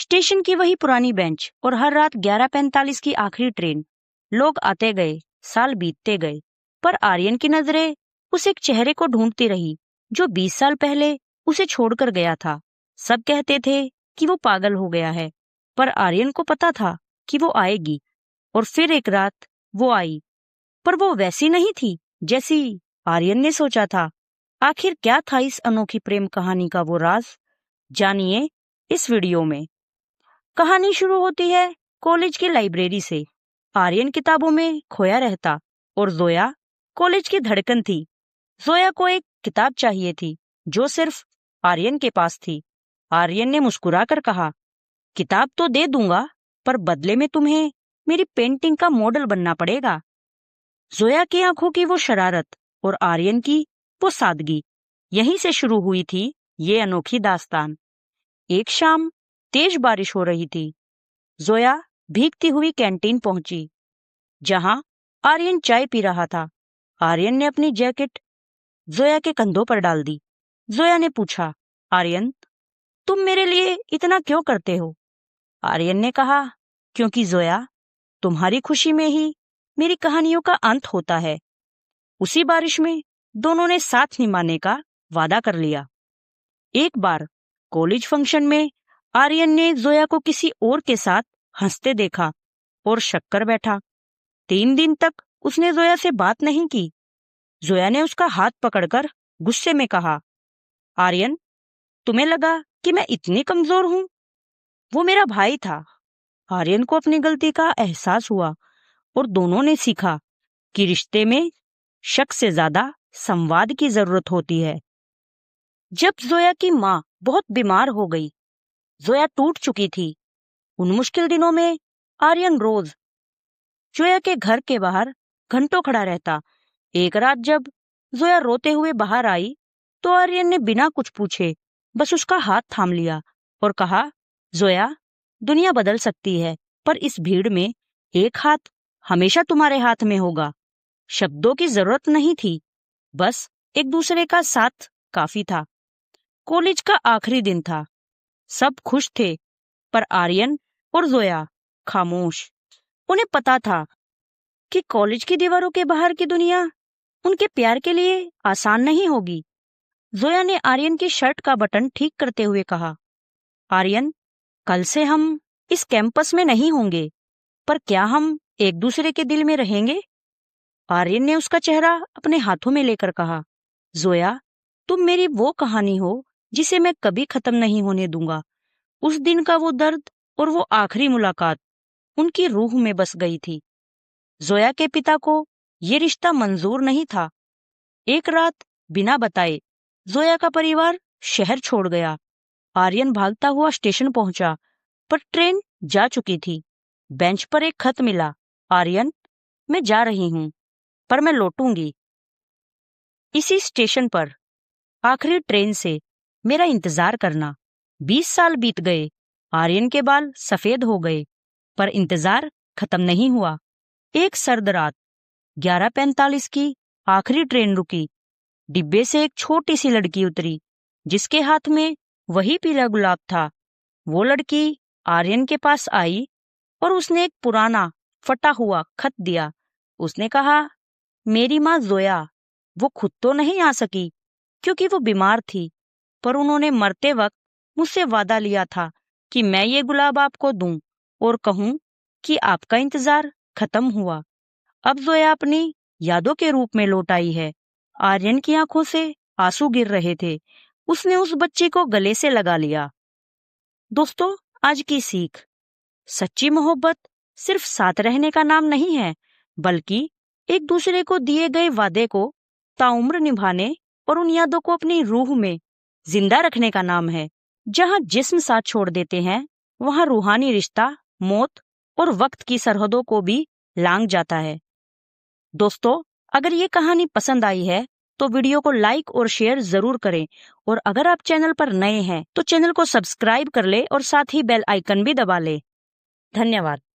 Station की वही पुरानी बेंच और हर रात 11:45 की आखिरी ट्रेन। लोग आते गए, साल बीतते गए, पर आर्यन की नजरें उस एक चेहरे को ढूंढती रही जो 20 साल पहले उसे छोड़कर गया था। सब कहते थे कि वो पागल हो गया है, पर आर्यन को पता था कि वो आएगी। और फिर एक रात वो आई, पर वो वैसी नहीं थी जैसी आर्यन ने सोचा था। आखिर क्या था इस अनोखी प्रेम कहानी का वो राज? जानिए इस वीडियो में। कहानी शुरू होती है कॉलेज की लाइब्रेरी से। आर्यन किताबों में खोया रहता और जोया कॉलेज की धड़कन थी। जोया को एक किताब चाहिए थी जो सिर्फ आर्यन के पास थी। आर्यन ने मुस्कुराकर कहा, किताब तो दे दूंगा, पर बदले में तुम्हें मेरी पेंटिंग का मॉडल बनना पड़ेगा। जोया की आंखों की वो शरारत और आर्यन की वो सादगी, यहीं से शुरू हुई थी ये अनोखी दास्तान। एक शाम तेज बारिश हो रही थी। जोया भीगती हुई कैंटीन पहुंची, जहां आर्यन चाय पी रहा था। आर्यन ने अपनी जैकेट जोया के कंधों पर डाल दी। जोया ने पूछा, आर्यन, तुम मेरे लिए इतना क्यों करते हो? आर्यन ने कहा, क्योंकि जोया, तुम्हारी खुशी में ही मेरी कहानियों का अंत होता है। उसी बारिश में दोनों ने साथ निभाने का वादा कर लिया। एक बार कॉलेज फंक्शन में आर्यन ने जोया को किसी और के साथ हंसते देखा और शक कर बैठा। 3 दिन तक उसने जोया से बात नहीं की। जोया ने उसका हाथ पकड़कर गुस्से में कहा, आर्यन, तुम्हें लगा कि मैं इतनी कमजोर हूं? वो मेरा भाई था। आर्यन को अपनी गलती का एहसास हुआ और दोनों ने सीखा कि रिश्ते में शक से ज्यादा संवाद की जरूरत होती है। जब जोया की माँ बहुत बीमार हो गई, जोया टूट चुकी थी। उन मुश्किल दिनों में आर्यन रोज जोया के घर के बाहर घंटों खड़ा रहता। एक रात जब जोया रोते हुए बाहर आई, तो आर्यन ने बिना कुछ पूछे बस उसका हाथ थाम लिया और कहा, जोया, दुनिया बदल सकती है, पर इस भीड़ में एक हाथ हमेशा तुम्हारे हाथ में होगा। शब्दों की जरूरत नहीं थी, बस एक दूसरे का साथ काफी था। कॉलेज का आखिरी दिन था। सब खुश थे, पर आर्यन और जोया खामोश। उन्हें पता था कि कॉलेज की दीवारों के बाहर की दुनिया उनके प्यार के लिए आसान नहीं होगी। जोया ने आर्यन की शर्ट का बटन ठीक करते हुए कहा, आर्यन, कल से हम इस कैंपस में नहीं होंगे, पर क्या हम एक दूसरे के दिल में रहेंगे? आर्यन ने उसका चेहरा अपने हाथों में लेकर कहा, जोया, तुम मेरी वो कहानी हो जिसे मैं कभी खत्म नहीं होने दूंगा। उस दिन का वो दर्द और वो आखिरी मुलाकात उनकी रूह में बस गई थी। जोया के पिता को ये रिश्ता मंजूर नहीं था। एक रात बिना बताए जोया का परिवार शहर छोड़ गया। आर्यन भागता हुआ स्टेशन पहुंचा, पर ट्रेन जा चुकी थी। बेंच पर एक खत मिला, आर्यन, मैं जा रही हूं, पर मैं लौटूंगी। इसी स्टेशन पर आखिरी ट्रेन से मेरा इंतजार करना। 20 साल बीत गए। आर्यन के बाल सफेद हो गए, पर इंतजार खत्म नहीं हुआ। एक सर्द रात 11:45 की आखिरी ट्रेन रुकी। डिब्बे से एक छोटी सी लड़की उतरी, जिसके हाथ में वही पीला गुलाब था। वो लड़की आर्यन के पास आई और उसने एक पुराना फटा हुआ खत दिया। उसने कहा, मेरी माँ जोया, वो खुद तो नहीं आ सकी क्योंकि वो बीमार थी, पर उन्होंने मरते वक्त मुझसे वादा लिया था कि मैं ये गुलाब आपको दूं और कहूं कि आपका इंतजार खत्म हुआ। अब जोया अपनी यादों के रूप में लौट आई है। आर्यन की आंखों से आंसू गिर रहे थे। उसने उस बच्ची को गले से लगा लिया। दोस्तों, आज की सीख, सच्ची मोहब्बत सिर्फ साथ रहने का नाम नहीं है, बल्कि एक दूसरे को दिए गए वादे को ताउम्र निभाने और उन यादों को अपनी रूह में जिंदा रखने का नाम है। जहाँ जिस्म साथ छोड़ देते हैं, वहाँ रूहानी रिश्ता मौत और वक्त की सरहदों को भी लांघ जाता है। दोस्तों, अगर ये कहानी पसंद आई है तो वीडियो को लाइक और शेयर जरूर करें, और अगर आप चैनल पर नए हैं तो चैनल को सब्सक्राइब कर ले और साथ ही बेल आइकन भी दबा ले। धन्यवाद।